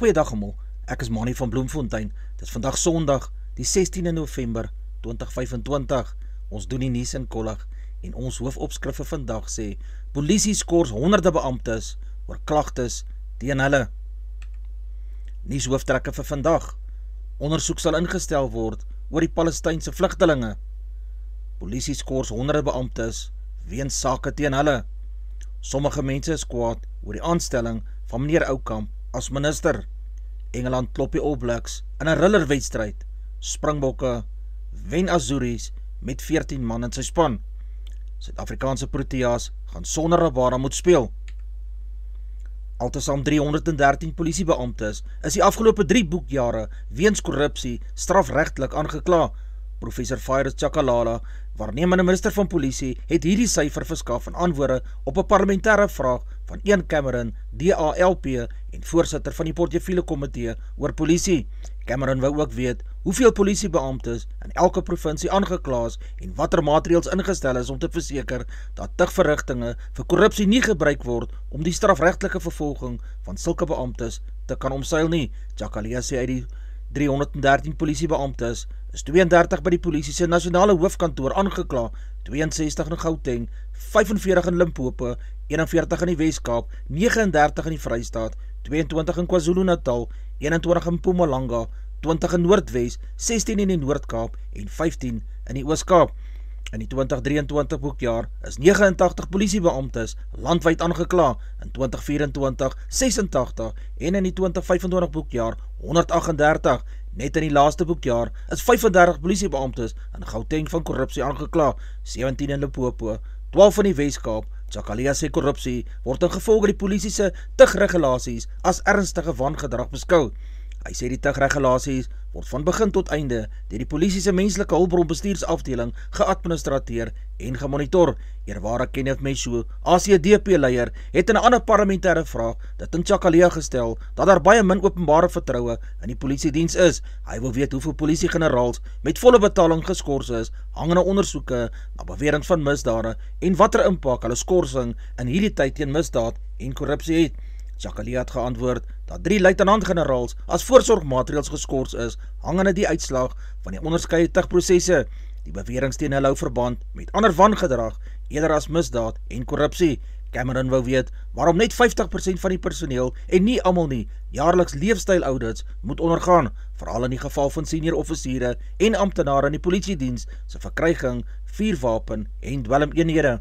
Goeiedag almal, ek is Manny van Bloemfontein. Dit is vandag Sondag, die 16de November 2025. Ons doen die nuus in kollig en ons hoofopskrif vir vandag sê: polisie skors honderde beamptes oor klagtes teen hulle. Nuus hooftrekke vir vandag: ondersoek sal ingestel word oor die Palestynse vlugtelinge. Polisie skors honderde beamptes weens sake teen hulle. Sommige mense is kwaad oor die aanstelling van meneer Oukamp as minister. Engeland klop die All Blacks in 'n rillerwedstryd. Springbokke wen Azuris met 14 man in sy span. Suid-Afrikaanse Proteas gaan sonder Rabada moet speel. Altesaam 313 polisiebeamptes is die afgelope 3 boekjare weens korrupsie strafregtelik aangekla. Professor Cyrus Chakalala, waarnemende minister van polisie, het hierdie syfer verskaf in antwoorde op 'n parlementêre vraag van Ian Cameron, DALP en voorsitter van die portefeulje komitee oor polisie. Cameron wou ook weet hoeveel polisiebeamptes in elke provinsie aangekla is en watter maatreëls ingestel is om te verseker dat tugverrigtinge vir korrupsie nie gebruik word om die strafregtelike vervolging van sulke beamptes te kan omseil nie. Chakalala sê uit die 313 polisiebeamptes is 32 by die polisie se nasionale hoofkantoor aangekla, 62 in Gauteng, 45 in Limpopo, 41 in die Wes-Kaap, 39 in die Vrystaat, 22 in KwaZulu-Natal, 21 in Mpumalanga, 20 in Noordwes, 16 in die Noord-Kaap en 15 in die Oos-Kaap. In die 2023 boekjaar is 89 polisiebeamptes landwyd aangekla, in 2024 86 en in die 2025 boekjaar 138. Net in die laaste boekjaar is 35 polisiebeamptes in Gauteng van korrupsie aangekla, 17 in Limpopo, 12 in die Wes-Kaap. Chakalala sê korrupsie word in gevolge die polisie se tugregulasies as ernstige wangedrag beskou. Hy sê die tugregulasies word van begin tot einde deur die polisie se menslike hulpbron bestuursafdeling geadministreer en gemonitor. Eerware Kenneth Meshoe, ACDP-leier, het in 'n ander parlementêre vraag dit in Chakalala gestel dat daar baie min openbare vertroue in die polisiediens is. Hy wil weet hoeveel polisiegeneraals met volle betaling geskort is, hangende ondersoeke na beweringe van misdade en watter impak hulle skorsing in hierdie tyd teen misdaad en korrupsie het. Chakalala het geantwoord dat 3 luitenant-generaals as voorsorgmaatreëls geskort is, hangende die uitslag van die onderskeie tugprosesse. Die beweringe teen hulle hou verband met ander wangedrag eerder as misdaad en korrupsie. Cameron wou weet waarom net 50% van die personeel en nie almal nie jaarliks leefstyl-audits moet ondergaan, veral in die geval van senior offisiere en amptenare in die polisiediens se verkryging, vuurwapen en dwelmeenhede.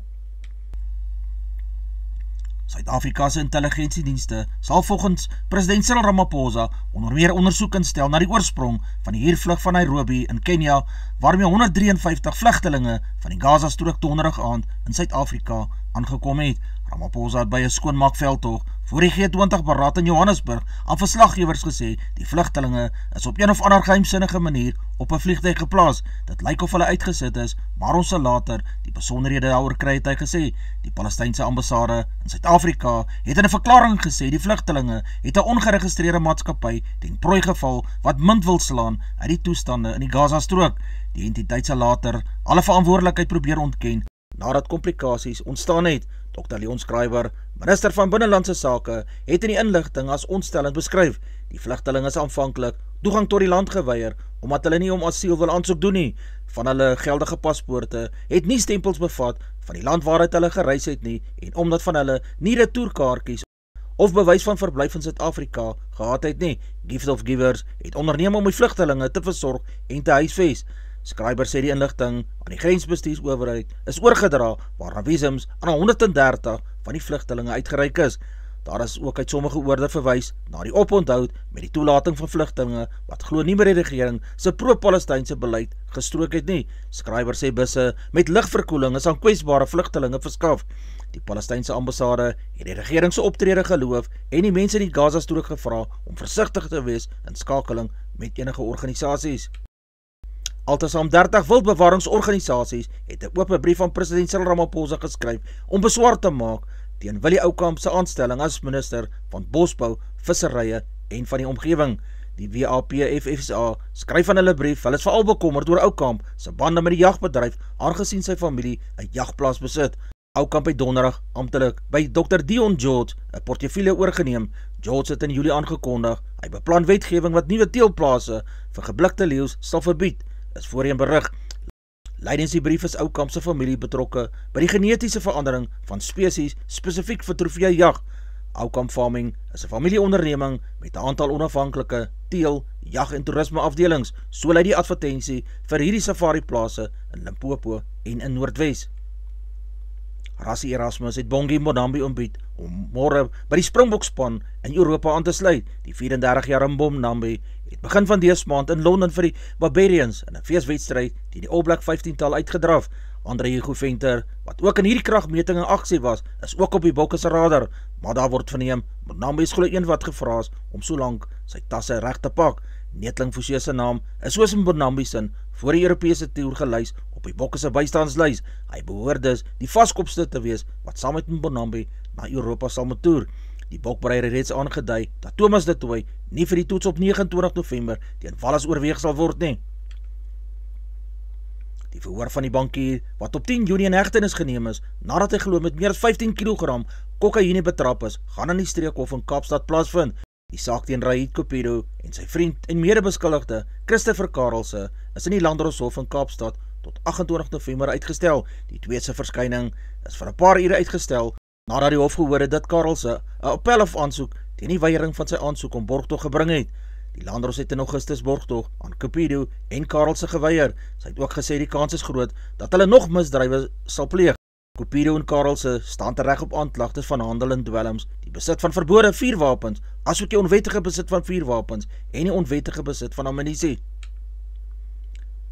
Suid-Afrika se intelligensiedienste sal volgens president Cyril Ramaphosa onder meer ondersoek instel na die oorsprong van die huurvlug van Nairobi in Kenia, waarmee 153 vlugtelinge van die Gaza-strook donderdag aand in Suid-Afrika aangekom het. Ramaphosa het by 'n skoonmaakveldtog voor die G20 beraad in Johannesburg aan verslaggewers gesê die vlugtelinge is op een of ander geheimsinnige manier op 'n vliegtuig geplaas. Dit lyk of hulle uitgesit is, maar ons sal later die besonderhede daaroor kry, het hy gesê. Die Palestynse ambassade in Suid-Afrika het in 'n verklaring gesê die vlugtelinge het 'n ongeregistreerde maatskappy ten prooi geval wat munt wil slaan uit die toestande in die Gaza-strook. Die entiteit sal later alle verantwoordelikheid probeer ontken nadat komplikasies ontstaan het. Dr. Leon Schreiber, minister van Binnelandse Sake, het in die inligting as ontstellend beskryf. Die vlugtelinge is aanvanklik toegang tot die land geweier, omdat hulle nie om asiel wil aansoek doen nie. Van hulle geldige paspoorte het nie stempels bevat van die land waaruit hulle gereis het nie, en omdat van hulle nie retourkaartjies of bewys van verblyf in Suid-Afrika gehad het nie. Gift of Givers het onderneem om die vlugtelinge te versorg en te huisves. Schreiber sê die inligting aan die grensbestuursowerheid is oorgedra, waar visums aan 130 van die vlugtelinge uitgereik is. Daar is ook uit sommige oorde verwys na die oponthoud met die toelating van vlugtelinge wat glo nie meer die regering se pro-Palestynse beleid gestrook het nie. Schreiber sê busse met ligverkoeling is aan kwesbare vlugtelinge verskaf. Die Palestynse ambassade het die regering se optrede geloof en die mense in die Gaza-strook gevra om versigtig te wees in skakeling met enige organisasies. Altesaam 30 wildbewaringsorganisasies het 'n oop brief aan president Cyril Ramaphosa geskryf om beswaar te maak teen Willie Oukamp se aanstelling as minister van Bosbou, Visserye en van die omgewing. Die WAPFSA skryf aan hulle brief, hulle is veral bekommerd oor Oukamp se bande met die jagbedryf, aangesien sy familie 'n jagplaas besit. Oukamp het donderdag amptelik by Dr. Dion George 'n portefeulje oorgeneem. George het in Julie aangekondig, hy beplan wetgewing wat nuwe teelplase vir geblikte leeu's sal verbied, is voorheen berig. Lydens die brief is Oukamp se familie betrokke by die genetiese verandering van spesies spesifiek vir trofeejag. Oukamp Farming is 'n familieonderneming met 'n aantal onafhanklike teel, jag en toerisme afdelings, so lei die advertensie vir hierdie safariplase in Limpopo en in Noordwes. Rassie Erasmus het Bongi Mbonambi ontbied om môre by die Springbokspan in Europa aan te sluit. Die 34-jarige Mbonambi het begin van dese maand in Londen vir die Barbarians in 'n feeswedstryd teen die All Black 15-tal uitgedraf. Andre Hugo Venter, wat ook in hierdie kragmeting in aksie was, is ook op die bokke se radar, maar daar word verneem, Mbonambi is glo een wat gevra is om so lank sy tasse reg te pak. Netling Forsie se naam is soos Mbonambi sin voor die Europese toer gelys op die bokke se bystandslys. Hy behoort dus die vaskopste te wees wat saam met Mbonambi na Europa sal moet toer. Die bokbreier het reeds aangedui dat Thomas de Tooy nie vir die toets op 29 November teen Wallis oorweeg sal word nie. Die verhoor van die bankier, wat op 10 Junie in hegtenis geneem is, nadat hy glo met meer as 15 kg kokaine betrap is, gaan in die streekhof in Kaapstad plaasvind. Die saak teen Rahid Cupido en sy vriend en medebeskuldigde, Christopher Karelse, is in die Landdroshof in Kaapstad tot 28 November uitgestel. Die twee se verskyning is vir 'n paar ure uitgestel, nadat die hof gehoor het dat Karelse 'n appelhof aansoek teen die weiering van sy aansoek om borgtog gebring het. Die Landdros het in Augustus borgtog aan Cupido en Karelse geweier. Sy het ook gesê die kans is groot dat hulle nog misdrywe sal pleeg. Cupido en Karelse staan tereg op aanklagtes van handel in dwelms, die besit van verbode vuurwapens, asook die onwettige besit van vuurwapens en die onwettige besit van ammunisie.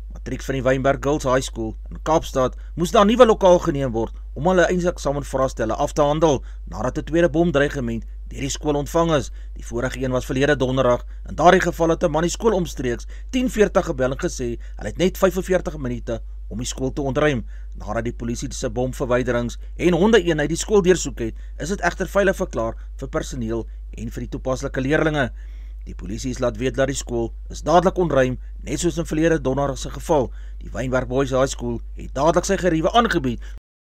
Matrieks van die Wynberg Girls High School in Kaapstad moes na 'n nuwe lokaal geneem word om hulle eindeksamensvraestelle af te handel, nadat 'n tweede bomdreigement deur die skool ontvang is. Die vorige een was verlede donderdag. In daardie geval het 'n man die skool omstreeks 10:40 gebel en gesê hulle het net 45 minute om die skool te ontruim. Nadat die polisie se bomverwyderings en hondeeenheid die skool deursoek het, is dit egter veilig verklaar vir personeel en vir die toepaslike leerlinge. Die polisie is laat weet dat die skool is dadelik ontruim, net soos in verlede donderdag se geval. Die Wynberg Boys High School het dadelik sy geriewe aangebied.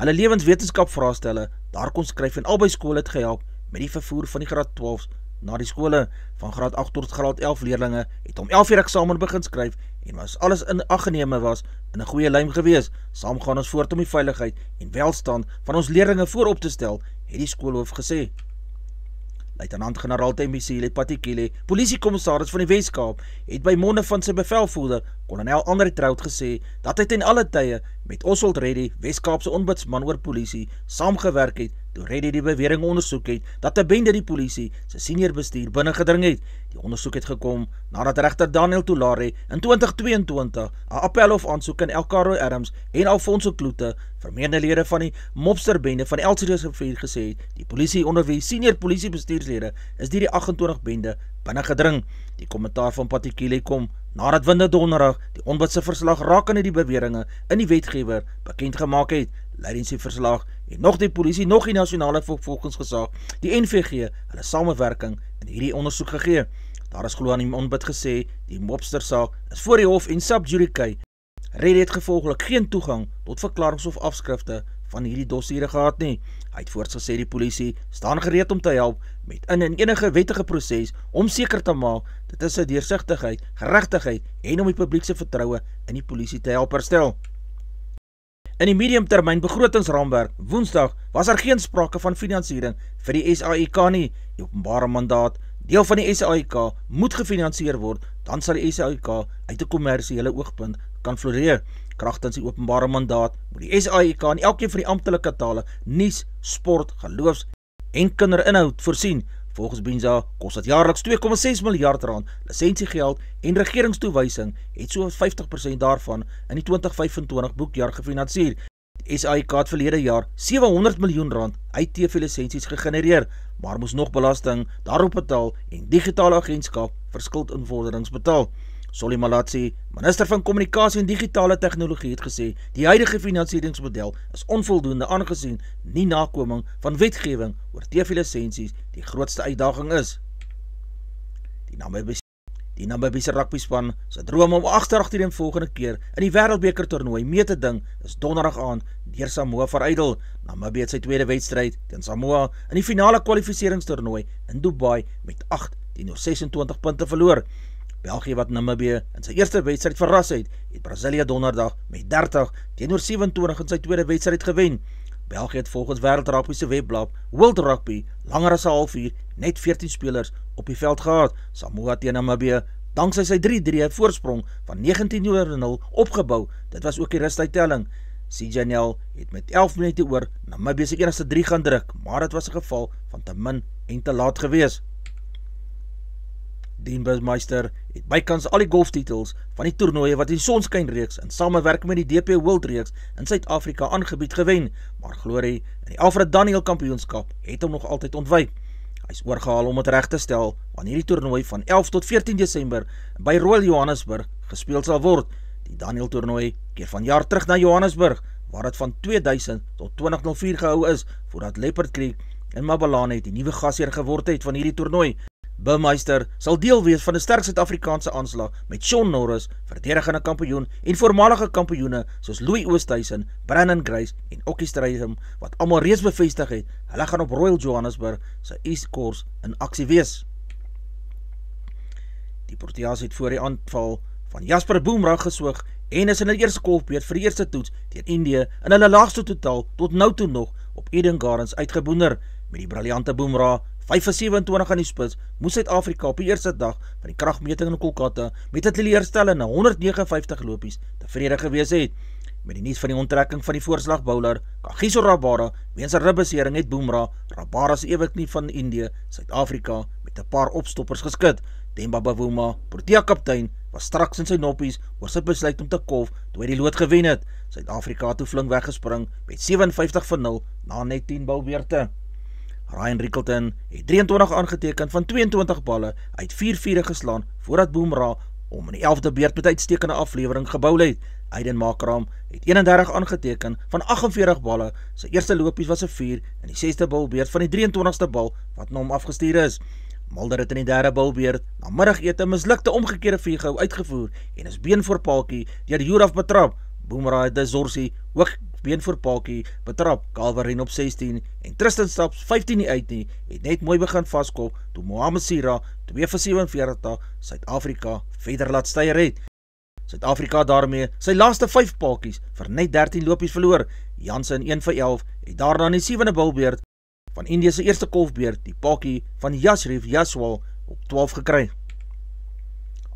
Hulle lewenswetenskap vraestelle daar kon skryf en albei skole het gehelp met die vervoer van die graad 12 na die skole. Van graad 8 tot graad 11 leerlinge het om 11 uur eksamen begin skryf en was alles in aggeneme was in 'n goeie lyn gewees. Saam gaan ons voort om die veiligheid en welstand van ons leerlinge voorop te stel, het die skoolhoof gesê. Luitenant-generaal Thembisile Patikile, polisiekommissaris van die Wes-Kaap, het by monde van sy bevelvoerder, kolonel Andre Trout, gesê dat hy ten alle tye met Oswald Reddy, Wes-Kaapse ombudsman oor polisie, saamgewerk het toe Reddy die bewering ondersoek het dat 'n bende die polisie se senior bestuur binnengedring het. Die ondersoek het gekom nadat regter Daniel Tulare in 2022 'n appelhof aansoek in Elcaro Adams en Alfonso Kloete, vermeende lede van die mobsterbende van Elsies rivier, gesê het die polisie onder wie senior polisiebestuurslede is deur die 28 bende binnengedring. Die kommentaar van Patikile kom nadat Winde donderdag die ombudse verslag rakende die beweringe in die wetgewer bekend gemaak het. Lydens die verslag het nog die polisie nog die nasionale vervolgingsgesag, die NVG, hulle samewerking in hierdie ondersoek gegee. Daar is glo aan die ombud gesê, die mobstersaak is voor die hof en sub judice. Reddy het gevolglik geen toegang tot verklarings of afskrifte van hierdie dossiere gehad nie. Hy het voorts gesê die polisie staan gereed om te help met in enige wettige proses om seker te maak dit is 'n deursigtigheid, geregtigheid en om die publiek se vertroue in die polisie te help herstel. In die mediumtermyn begrotingsraamwerk Woensdag was daar geen sprake van finansiering vir die SAIK nie. Die openbare mandaat, deel van die SAIK, moet gefinansier word, dan sal die SAIK uit 'n kommersiële oogpunt kan floreer. Kragtens die openbare mandaat moet die SAIK in elkeen van die amptelike tale nuus, sport, geloofs en kinderinhoud voorsien. Volgens Binza kos dit jaarliks 2,6 miljard rand lisensiegeld en regeringstoewysing het so 50% daarvan in die 2025 boekjaar gefinansier. Die SAIK het verlede jaar 700 miljoen rand uit TV-lisensies gegenereer, maar moes nog belasting daarop betaal en digitale agentskap vir skuldinvorderings betaal. Solly Malatsi, minister van Kommunikasie en Digitale Tegnologie, het gesê die huidige finansieringsmodel is onvoldoende aangesien nie nakoming van wetgewing oor TV-lisensies die grootste uitdaging is. Die Namibiese rugbyspan se droom om agtereenvolgende keer in die wêreldbeker toernooi mee te ding is donderdag aand deur Samoa verydel. Namibië het sy tweede wedstryd teen Samoa in die finale kwalifiseringstoernooi in Dubai met 8-26 punte verloor. België wat Namibië in sy eerste wedstryd verras het Brasilia donderdag met 30-27 in sy tweede wedstryd gewen. België het volgens Wêreld Rugby se webblad World Rugby langer as 'n halfuur net 14 spelers op die veld gehad. Samoa teen Namibië danksy sy 3-3 voorsprong van 19-0 opgebou. Dit was ook die rustuittelling. CJNL het met 11 minute oor Namibië se enigste 3 gaan druk, maar dit was 'n geval van te min en te laat gewees. Dean Burmeister het bykans al die golftitels van die toernooie wat die Sonskynreeks in samewerking met die DP World Reeks in Suid-Afrika aangebied gewen, maar glorie in die Alfred Daniel kampioenskap het hom nog altyd ontwyk. Hy is oorgehaal om het reg te stel wanneer die toernooi van 11 tot 14 Desember by Royal Johannesburg gespeel sal word. Die Daniel toernooi keer van jaar terug na Johannesburg, waar het van 2000 tot 2004 gehou is, voordat Leopard Creek en Mabalane die nuwe gasheer geword het van hierdie toernooi. Burmeister sal deel wees van 'n sterk Suid-Afrikaanse aanslag met Shaun Norris, verdedigende kampioen en voormalige kampioene soos Louis Oosthuizen, Brandon Grace en Okkie Strydom wat almal reeds bevestig het, hulle gaan op Royal Johannesburg se East Course in aksie wees. Die Proteas het voor die aanval van Jasper Boomerang gesoog en is in die eerste golfbeurt vir die eerste toets teen Indië in hulle laagste totaal tot nou toe nog op Eden Gardens uitgeboender. Met die briljante Boomerang 5-27 aan die spits, moes Suid-Afrika op die eerste dag van die kragmeting in Kolkata met 'n teleurstellende 159 lopies tevrede gewees het. Met die nuus van die onttrekking van die voorslag bowler Kagiso Rabada weens 'n ribbesering het Boomerang Rabada se eweknie van Indië Suid-Afrika met 'n paar opstoppers geskit. Themba Bavuma, Protea kaptein, was straks in sy noppies oor sy besluit om te kolf toe hy die lood gewen het. Suid-Afrika het toe flink weggespring met 57-0 na net 10 boubeurte. Ryan Rickelton het 23 aangeteken van 22 balle uit 4-4 geslaan voordat Boomerang om in die 11de beurt met uitstekende aflewering gebou het. Aiden Makram het 31 aangeteken van 48 balle, sy eerste lopies was 'n 4 in die 6de bulbeurt van die 23ste bal wat na hom afgestuur is. Mulder het in die derde bulbeurt na middagete 'n mislukte omgekeerde vierhou uitgevoer en is been voor paaltjie deur Juraf betrap. Boomerang het Zorsi ook been voor paaltjie betrap, Calveren op 16 en Tristan Staps 15 nie uit nie, het net mooi begin vaskop toe Mohamed Sira 2-47 Suid-Afrika verder laat styer het. Suid-Afrika daarmee sy laaste 5 paaltjies vir net 13 lopies verloor. Jansen 1-11 het daarna in die 7de bulbeurt van Indië se eerste kolfbeurt die paaltjie van Yashreef Yaswal op 12 gekry.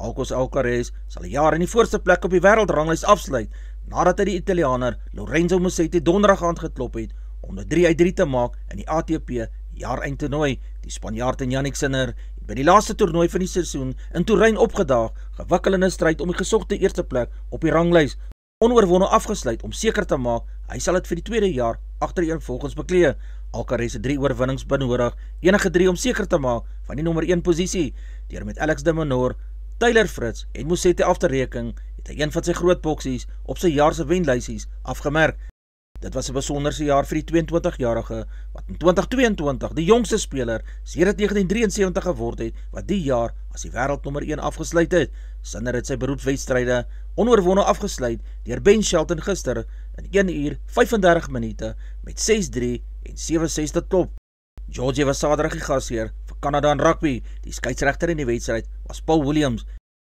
Alkos Alcaraz sal 'n jaar in die voorste plek op die wêreldranglys afsluit, nadat hy die Italianer Lorenzo Musetti donderdag aangeklop het om 'n 3-3 te maak in die ATP jaareindtoernooi. Die Spanjaard en Jannik Sinner het by die laaste toernooi van die seisoen in Turyn opgedaag, gewikkel in 'n stryd om die gesogte eerste plek op die ranglys, onoorwonde afgesluit om seker te maak hy sal dit vir die tweede jaar agtereenvolgens beklee. Alcaraz het 3 oorwinnings benodig, enige 3 om seker te maak van die nommer 1 posisie, deur met Alex de Minaur, Taylor Fritz en Musetti af te reken, het hy een van sy groot boksies op sy jaar se wenlysies afgemerk. Dit was 'n besonderse jaar vir die 22-jarige, wat in 2022 die jongste speler sedert 1973 geword het, wat die jaar as die wêreldnommer 1 afgesluit het. Sinner het sy beroepswedstryde onoorwonde afgesluit deur Ben Shelton gister in 1 uur 35 minute met 6-3 en 7-6 te klop. Georgia was Saterdag die gasheer vir Kanada in rugby. Die skeieregter in die wedstryd was Paul Williams.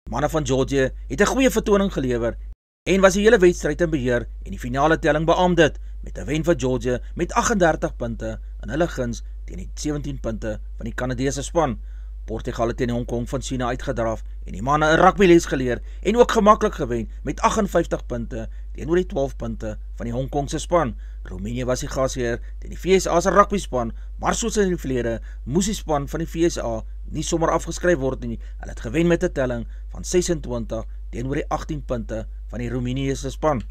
Die manne van Georgia het 'n goeie vertoning gelewer en was die hele wedstryd in beheer en die finale telling beamoed dit met 'n wen vir Georgia met 38 punte in hulle guns teen die 17 punte van die Kanadese span. Portugal het teen Hong Kong van China uitgedraf en die manne 'n rugbyles geleer en ook gemaklik gewen met 58 punte teenoor die 12 punte van die Hong Kongse span. Roemenië was die gasheer teen die VSA se rugby span, maar soos in die verlede moes die span van die VSA nie sommer afgeskryf word nie. Hulle het gewen met 'n telling van 26 teenoor die 18 punte van die Roemeniese span.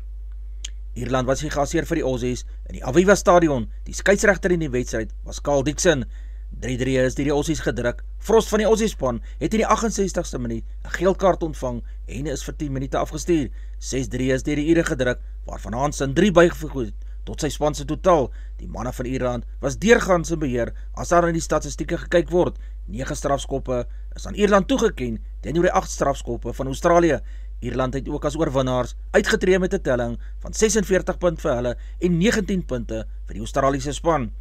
Ierland was die gasheer vir die Aussies in die Aviva Stadion. Die skeieregter in die wedstryd was Carl Dixon. 3-3 is deur die Aussies gedruk. Frost van die Aussiespan het in die 68ste minuut 'n geel kaart ontvang en is vir 10 minute afgestuur. 6-3 is deur die Ire gedruk, waarvan Hansen 3 bygevoeg het tot sy span se totaal. Die manne van Ierland was deurgaans in beheer as daar in die statistieke gekyk word. 9 strafskoppe, is aan Ierland toegeken teenoor die 8 strafskoppe van Australië. Ierland het ook as oorwinnaars uitgetree met 'n telling van 46 punte vir hulle en 19 punte vir die Australiese span.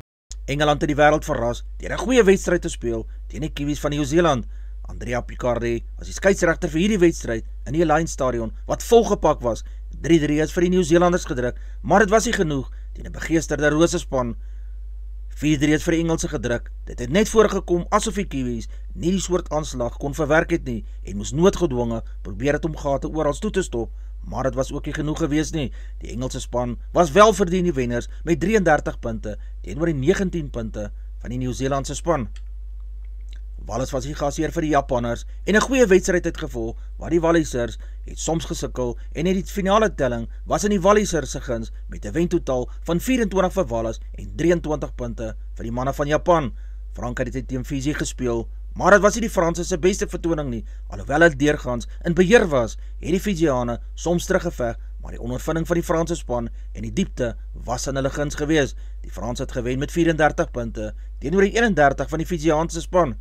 Engeland het die wêreld verras deur 'n goeie wedstryd te speel teen die Kiwis van Nieu-Seeland. Andrea Picardi as die skeieregter vir hierdie wedstryd in die Lions Stadion wat volgepak was. 3-3 is vir die Nieu-Seelanders gedruk, maar dit was nie genoeg teen 'n begeesterde Rose span. 4-3 het vir die Engelse gedruk. Dit het net voorgekom asof die Kiwis nie die soort aanslag kon verwerk het nie en moes noodgedwonge probeer het om gate oral toe te stop, maar dit was ook nie genoeg gewees nie. Die Engelse span was wel verdien die wenners met 33 punte teenoor die 19 punte van die Nieu-Seelandse span. Wallis was die gasheer vir die Japanners en 'n goeie wedstryd het gevolg, waar die Wallisers het soms gesukkel en het die finale telling was in die Wallisers se guns met 'n wentotaal van 24 vir Wallis en 23 punte vir die manne van Japan. Frankryk het teen Fiji gespeel, maar dit was nie die Franse se beste vertoning nie. Alhoewel hulle deurgaans in beheer was, het die Fijiane soms teruggeveg, maar die ondervinding van die Franse span en die diepte was in hulle guns gewees. Die Franse het gewen met 34 punte teenoor die 31 van die Fijiaanse span.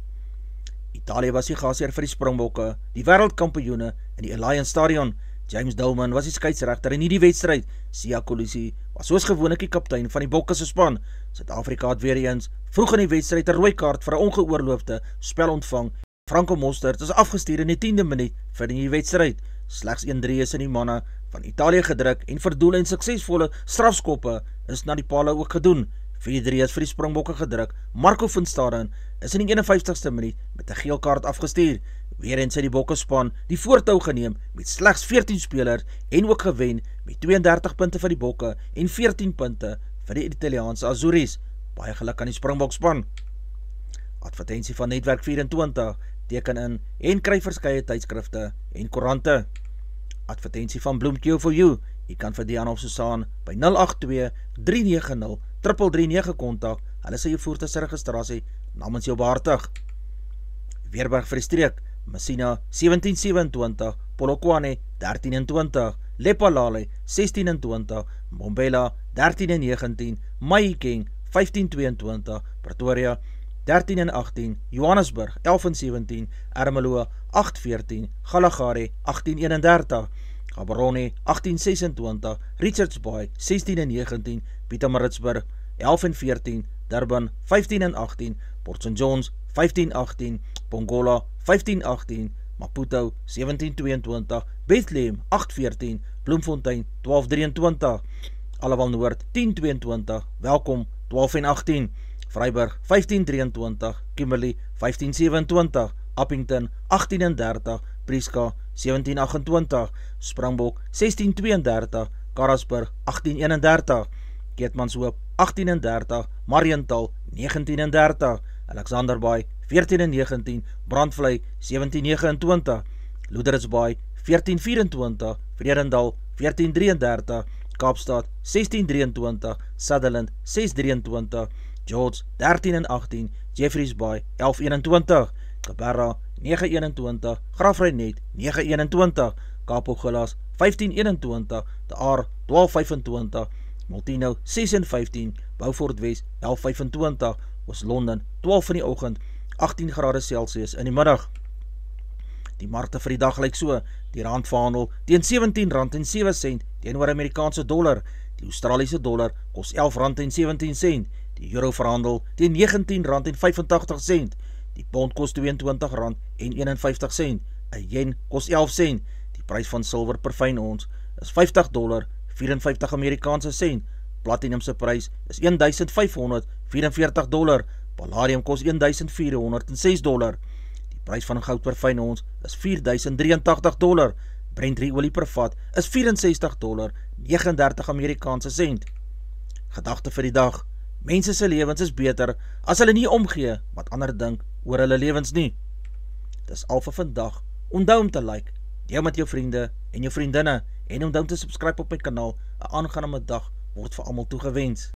Italië was die gasheer vir die Springbokke, die wêreldkampioene in die Allianz Stadion. James Dolman was die skeieregter in hierdie wedstryd. Siya Kolisi was soos gewoonlik die kaptein van die Bokke se span. Suid-Afrika het weer eens vroeg in die wedstryd 'n rooi kaart vir 'n ongeoorloofde spel ontvang. Franco Mostert is afgestuur in die 10de minuut vir die wedstryd. Slegs 1-3 is in die manne van Italië gedruk en vir doel en suksesvolle strafskoppe is na die pale ook gedoen. 4-3 is vir die Springbokke gedruk. Marco van Staden is in die 51ste minuut met 'n geel kaart afgestuur. Weereens het die Bokke span die voortou geneem met slegs 14 spelers en ook gewen met 32 punte vir die Bokke en 14 punte vir die Italiaanse Azuris. Baie geluk aan die Springbok span. Advertensie van Netwerk 24, teken in en kry verskeie tydskrifte en koerante. Advertensie van Bloemkeel for You. Jy kan vir Diana of Susan by 082-390-339 kontak. Hulle sê jou voertuig se registrasie namens jou behartig. Weerberg vir die streek. Messina 1727, Polokwane 1320, Lephalale 1620, Mbombela 1319, Mahikeng 1522, Pretoria 1318, Johannesburg 1117, Ermelo 814, Galagare 1831, Gaborone 1826, Richards Bay 1619, Pietermaritzburg 1114, Durban 1518, Port St Johns 1518, Pongola 1518, Maputo 1722, Bethlehem 814, Bloemfontein 1223, Allewal Noord 1022, Welkom 1218, Vryburg 1523, Kimberley 1527, Appington 1830, Prieska 1728, Springbok 1632, Karasburg 1831, Keetmanshoop 1830, Mariental 1930, Alexanderbaai 1419, Brandvlei 1729, Loederitsbaai 1424, Vredendal 1433, Kaapstad 1623, Sutherland 623, George 1318, Jeffreys Bay 1121, Kaberra 921, Grafreinet 921, Kaaphooggelas 1521, De Aar 1225, Multino 615, Beaufort West 1125, Oos-London 12 in die oggend, 18 grade Celsius in die middag. Die markte vir die dag lyk so: die rand verhandel teen R17.07 teenoor Amerikaanse dollar, die Australiese dollar kos R11.17, die euro verhandel teen R19.85, die pond kos R22.51, 'n yen kos 11 sent, die prys van silwer per fyn ons is $50.54 Amerikaanse sent, platinum se prys is $1,544, palladium kos $1,406, die prys van goud per fyn ons is $4,083, Brent olie per vat is $64.39 Amerikaanse sent. Gedagte vir die dag: mense se lewens is beter as hulle nie omgee wat ander dink oor hulle lewens nie. Dis al vir vandag. Onthou om te like, deel met jou vriende en jou vriendinne en onthou te subscribe op my kanaal. 'n aangename dag word vir almal toegewens.